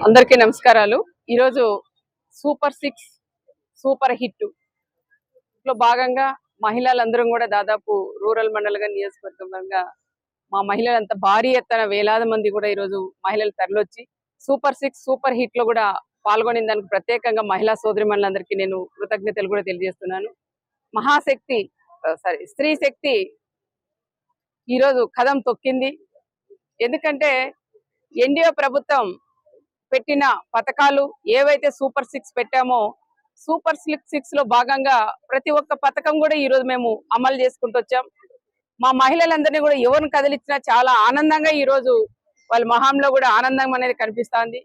అందరికీ నమస్కారాలు। ఈరోజు సూపర్ 6 సూపర్ హిట్ లో భాగంగా మహిళలందరం కూడా దాదాపు రూరల్ మండలంగా నియోజకవర్గంగా మా మహిళలంతా భారీ ఎత్తున వేలాది మంది కూడా ఈరోజు మహిళలు తరలొచ్చి సూపర్ 6 సూపర్ హిట్ లో కూడా పాల్గొని దానికి ప్రత్యేకంగా మహిళా సోదరిమణులందరికీ నేను కృతజ్ఞతలు కూడా తెలియజేస్తున్నాను। మహాశక్తి స్త్రీ శక్తి ఈరోజు కదం తొక్కింది। ఎందుకంటే ఎన్డీఏ ప్రభుత్వం పెట్టిన పథకాలు ఏవైతే సూపర్ 6 పెట్టామో సూపర్ 6 లో భాగంగా ప్రతి ఒక్క పథకం కూడా ఈ రోజు మేము అమలు చేసుకుంటూ వచ్చాం। మా మహిళలందరినీ కూడా ఎవరిని కదిలించినా చాలా ఆనందంగా ఈ రోజు వాళ్ళ మొహంలో కూడా ఆనందం అనేది కనిపిస్తుంది।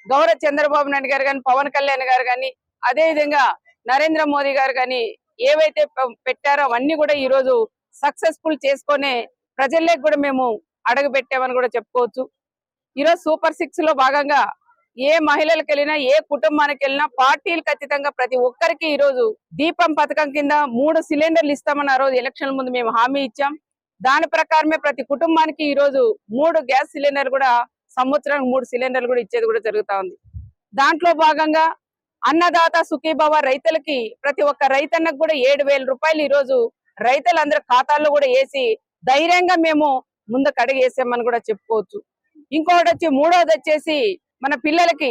గౌరవ చంద్రబాబు నాయుడు గారు కానీ, పవన్ కళ్యాణ్ గారు కానీ, అదే విధంగా నరేంద్ర మోదీ గారు కానీ ఏవైతే పెట్టారో అవన్నీ కూడా ఈ రోజు సక్సెస్ఫుల్ చేసుకునే ప్రజల్లోకి కూడా మేము అడుగు పెట్టామని కూడా చెప్పుకోవచ్చు। ఈరోజు సూపర్ 6 లో భాగంగా ఏ మహిళలకు వెళ్ళినా, ఏ కుటుంబానికి వెళ్ళినా పార్టీలకు అతీతంగా ప్రతి ఒక్కరికి ఈ రోజు దీపం పథకం కింద 3 సిలిండర్లు ఇస్తామని ఆ రోజు ఎలక్షన్ ముందు మేము హామీ ఇచ్చాం। దాని ప్రకారమే ప్రతి కుటుంబానికి ఈ రోజు 3 గ్యాస్ సిలిండర్ కూడా సంవత్సరానికి 3 సిలిండర్లు కూడా ఇచ్చేది కూడా జరుగుతా ఉంది। దాంట్లో భాగంగా అన్నదాత సుఖీభవ రైతులకి ప్రతి ఒక్క రైతన్నకు కూడా 7,000 రూపాయలు ఈ రోజు రైతులందరి ఖాతాల్లో కూడా వేసి ధైర్యంగా మేము ముందుకు అడుగు వేసామని కూడా చెప్పుకోవచ్చు। ఇంకొకటి వచ్చి మూడోది వచ్చేసి మన పిల్లలకి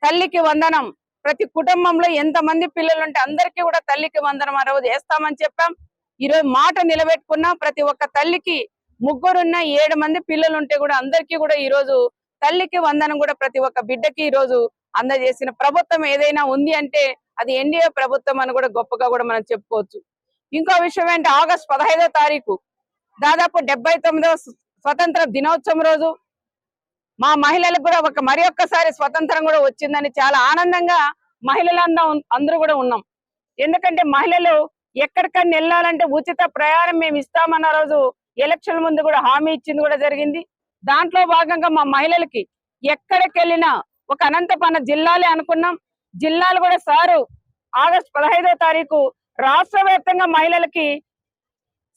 తల్లికి వందనం। ప్రతి కుటుంబంలో ఎంతమంది పిల్లలు ఉంటే అందరికీ కూడా తల్లికి వందనం ఆ రోజు వేస్తామని చెప్పాం। ఈరోజు మాట నిలబెట్టుకున్నా ప్రతి ఒక్క తల్లికి ముగ్గురున్న 7 మంది పిల్లలు ఉంటే కూడా అందరికీ కూడా ఈ రోజు తల్లికి వందనం కూడా ప్రతి ఒక్క బిడ్డకి ఈ రోజు అందజేసిన ప్రభుత్వం ఏదైనా ఉంది అంటే అది ఎన్డీఏ ప్రభుత్వం అని కూడా గొప్పగా కూడా మనం చెప్పుకోవచ్చు। ఇంకో విషయం ఏంటి, ఆగస్టు 15వ తారీఖు దాదాపు 79వ స్వతంత్ర దినోత్సవం రోజు మా మహిళలకు కూడా మరి ఒక్కసారి స్వతంత్రం కూడా వచ్చిందని చాలా ఆనందంగా అందరూ కూడా ఉన్నాం। ఎందుకంటే మహిళలు ఎక్కడికన్నా వెళ్ళాలంటే ఉచిత ప్రయాణం మేము ఇస్తామన్న రోజు ఎలక్షన్ ముందు కూడా హామీ ఇచ్చింది కూడా జరిగింది। దాంట్లో భాగంగా మా మహిళలకి ఎక్కడికి వెళ్ళినా ఒక అనంతపురం జిల్లాలే అనుకున్నాం, జిల్లాలు కూడా సారు ఆగస్టు 15వ తారీఖు రాష్ట్ర వ్యాప్తంగా మహిళలకి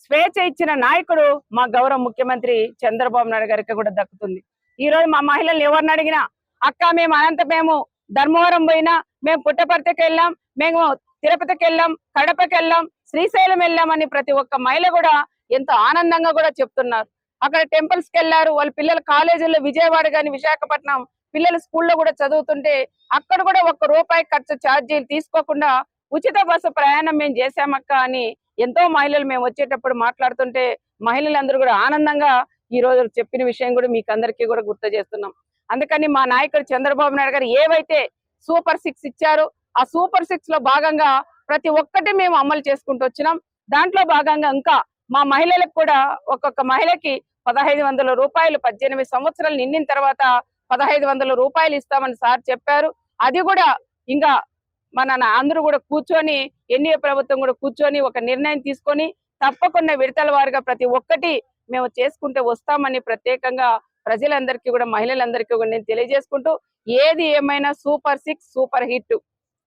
స్వేచ్ఛ ఇచ్చిన నాయకుడు మా గౌరవ ముఖ్యమంత్రి చంద్రబాబు నాయుడు గారికి కూడా దక్కుతుంది। ఈ రోజు మా మహిళలు ఎవరిని అడిగినా అక్క మేము ధర్మవరం పోయినా, మేము పుట్టపర్తికి వెళ్ళాం, మేము తిరుపతికి వెళ్ళాం, కడపకి వెళ్ళాం, శ్రీశైలం వెళ్ళామని ప్రతి ఒక్క మహిళ కూడా ఎంతో ఆనందంగా కూడా చెప్తున్నారు। అక్కడ టెంపుల్స్ కి వెళ్ళారు, వాళ్ళ పిల్లల కాలేజీల్లో విజయవాడ కానీ విశాఖపట్నం పిల్లలు స్కూల్లో కూడా చదువుతుంటే అక్కడ కూడా ₹1 ఖర్చు ఛార్జీలు తీసుకోకుండా ఉచిత బస్సు ప్రయాణం మేము చేశామక్క అని ఎంతో మహిళలు మేము వచ్చేటప్పుడు మాట్లాడుతుంటే మహిళలందరూ కూడా ఆనందంగా ఈ రోజు చెప్పిన విషయం కూడా మీకు అందరికీ కూడా గుర్తు చేస్తున్నాం। అందుకని మా నాయకుడు చంద్రబాబు నాయుడు గారు ఏవైతే సూపర్ 6 ఇచ్చారో ఆ సూపర్ 6 లో భాగంగా ప్రతి ఒక్కటి మేము అమలు చేసుకుంటూ వచ్చినాం। దాంట్లో భాగంగా ఇంకా మా మహిళలకు కూడా ఒక్కొక్క మహిళకి ₹1,500 18 సంవత్సరాలు నిండిన తర్వాత ₹1,500 ఇస్తామని సార్ చెప్పారు। అది కూడా ఇంకా అందరూ కూడా కూర్చొని ఎన్డీఏ ప్రభుత్వం కూడా కూర్చొని ఒక నిర్ణయం తీసుకొని తప్పకుండా విడతల వారిగా ప్రతి ఒక్కటి మేము చేసుకుంటే వస్తామని ప్రత్యేకంగా ప్రజలందరికీ కూడా మహిళలందరికీ కూడా నేను తెలియజేసుకుంటూ ఏది ఏమైనా సూపర్ 6 సూపర్ హిట్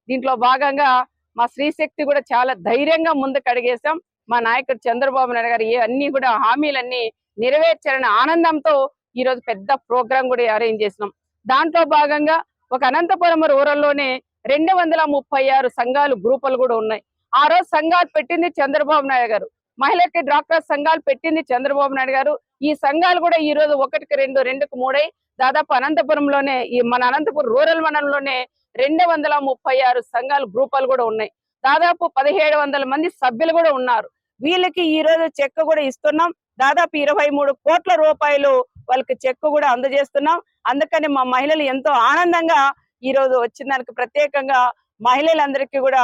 దీంట్లో భాగంగా మా స్త్రీ శక్తి కూడా చాలా ధైర్యంగా ముందుకు అడిగేసాం। మా నాయకుడు చంద్రబాబు నాయుడు గారు అన్ని కూడా హామీలన్నీ నెరవేర్చారని ఆనందంతో ఈ రోజు పెద్ద ప్రోగ్రాం కూడా అరేంజ్ చేసినాం। దాంట్లో భాగంగా ఒక అనంతపురం రూరల్లోనే 236 సంఘాలు గ్రూపులు కూడా ఉన్నాయి। ఆ రోజు సంఘాలు పెట్టింది చంద్రబాబు నాయుడు గారు, మహిళకి డ్వాక్రా సంఘాలు పెట్టింది చంద్రబాబు నాయుడు గారు। ఈ సంఘాలు కూడా ఈ రోజు 1కి 2, 2కి 3 దాదాపు అనంతపురంలోనే మన అనంతపురం రూరల్ మండలంలోనే 236 సంఘాలు గ్రూపులు కూడా ఉన్నాయి। దాదాపు 1,700 మంది సభ్యులు కూడా ఉన్నారు। వీళ్ళకి ఈ రోజు చెక్ కూడా ఇస్తున్నాం, దాదాపు 23 కోట్ల రూపాయలు వాళ్ళకి చెక్ కూడా అందజేస్తున్నాం। అందుకని మా మహిళలు ఎంతో ఆనందంగా ఈ రోజు వచ్చిన దానికి ప్రత్యేకంగా మహిళలందరికీ కూడా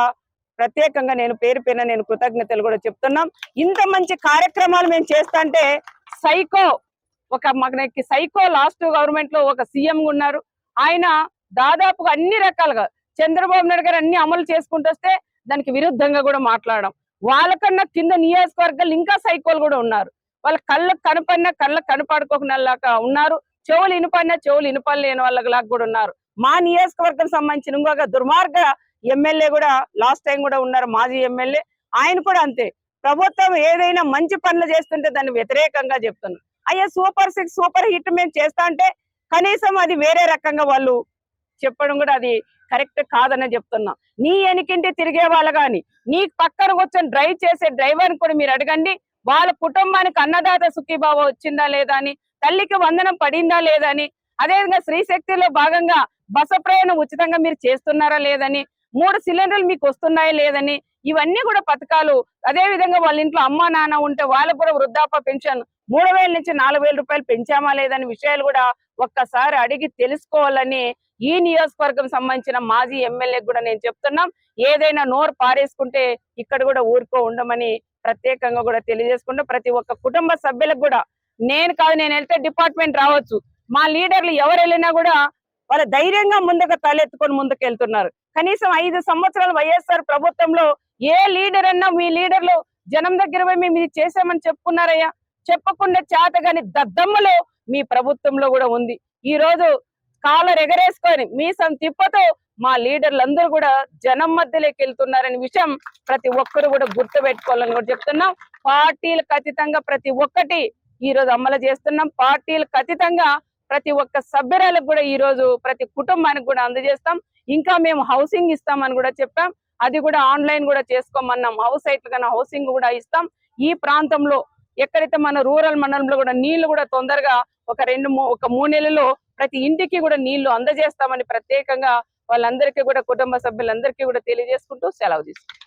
ప్రత్యేకంగా నేను పేరు పేరున నేను కృతజ్ఞతలు కూడా చెప్తున్నాం। ఇంత మంచి కార్యక్రమాలు మేము చేస్తుంటే సైకో మనకి సైకో లాస్ట్ గవర్నమెంట్ లో ఒక సీఎం ఉన్నారు, ఆయన దాదాపుగా అన్ని రకాలుగా చంద్రబాబు నాయుడు గారు అన్ని అమలు చేసుకుంటూ వస్తే దానికి విరుద్ధంగా కూడా మాట్లాడడం, వాళ్ళకన్నా కింద నియోజకవర్గాలు ఇంకా సైకోలు కూడా ఉన్నారు। వాళ్ళ కళ్ళకు కనపడినా కళ్ళకు కనపడుకోకుండా ఉన్నారు, చెవులు ఇనుపడినా చెవులు ఇనుపలేని వాళ్ళలాగా కూడా ఉన్నారు। మా నియోజకవర్గం సంబంధించిన ఇంకొక దుర్మార్గ ఎమ్మెల్యే కూడా లాస్ట్ టైం కూడా ఉన్నారు, మాజీ ఎమ్మెల్యే, ఆయన కూడా అంతే ప్రభుత్వం ఏదైనా మంచి పనులు చేస్తుంటే దాన్ని వ్యతిరేకంగా చెప్తున్నారు। అయ్యా సూపర్ 6 సూపర్ హిట్ మేము చేస్తా అంటే కనీసం అది వేరే రకంగా వాళ్ళు చెప్పడం కూడా అది కరెక్ట్ కాదని చెప్తున్నా. నీ వెనకింటి తిరిగే వాళ్ళు కానీ, నీ పక్కన కూర్చొని డ్రైవ్ చేసే డ్రైవర్ కూడా మీరు అడగండి, వాళ్ళ కుటుంబానికి అన్నదాత సుఖీభావ వచ్చిందా లేదా అని, తల్లికి వందనం పడిందా లేదని, అదేవిధంగా స్త్రీశక్తిలో భాగంగా బస ప్రయాణం ఉచితంగా మీరు చేస్తున్నారా లేదని, 3 సిలిండర్లు మీకు వస్తున్నాయా లేదని, ఇవన్నీ కూడా పథకాలు. అదే విధంగా వాళ్ళ ఇంట్లో అమ్మా నాన్న ఉంటే వాళ్ళకు కూడా వృద్ధాప్య పెన్షన్ 3,000 నుంచి 4,000 రూపాయలు పెంచామా లేదని విషయాలు కూడా ఒక్కసారి అడిగి తెలుసుకోవాలని ఈ నియోజకవర్గం సంబంధించిన మాజీ ఎమ్మెల్యే కూడా నేను చెప్తున్నాం. ఏదైనా నోరు పారేసుకుంటే ఇక్కడ కూడా ఊరుకో ఉండమని ప్రత్యేకంగా కూడా తెలియజేసుకుంటూ, ప్రతి ఒక్క కుటుంబ సభ్యులకు కూడా నేను కాదు, నేను వెళ్తే డిపార్ట్మెంట్ రావచ్చు, మా లీడర్లు ఎవరు వెళ్ళినా కూడా వాళ్ళ ధైర్యంగా ముందుకు తలెత్తుకొని ముందుకు వెళ్తున్నారు. కనీసం 5 సంవత్సరాలు వైఎస్ఆర్ ప్రభుత్వంలో ఏ లీడర్ అన్నా మీ లీడర్లు జనం దగ్గర పోయి మేము ఇది చేసామని చెప్పుకున్నారయ్యా? చెప్పకుండా చేతగాని దద్దమ్మలో మీ ప్రభుత్వంలో కూడా ఉంది. ఈ రోజు కాలర్ ఎగరేసుకొని మీసం తిప్పతో మా లీడర్లందరూ కూడా జనం మధ్యలోకి వెళ్తున్నారనే విషయం ప్రతి ఒక్కరు కూడా గుర్తు పెట్టుకోవాలని కూడా చెప్తున్నాం. పార్టీలకు అతీతంగా ప్రతి ఒక్కటి ఈ రోజు అమలు చేస్తున్నాం. పార్టీలకు అతీతంగా ప్రతి ఒక్క సభ్యురాలకు కూడా ఈ రోజు ప్రతి కుటుంబానికి కూడా అందజేస్తాం. ఇంకా మేము హౌసింగ్ ఇస్తామని కూడా చెప్పాం. అది కూడా ఆన్లైన్ కూడా చేసుకోమన్నాం. హౌస్ సైట్లు కన్నా హౌసింగ్ కూడా ఇస్తాం. ఈ ప్రాంతంలో ఎక్కడైతే మన రూరల్ మండలంలో కూడా నీళ్లు కూడా తొందరగా ఒక 3 నెలల్లో ప్రతి ఇంటికి కూడా నీళ్లు అందజేస్తామని ప్రత్యేకంగా వాళ్ళందరికీ కూడా కుటుంబ సభ్యులందరికీ కూడా తెలియజేసుకుంటూ సెలవు తీసుకుంటాం.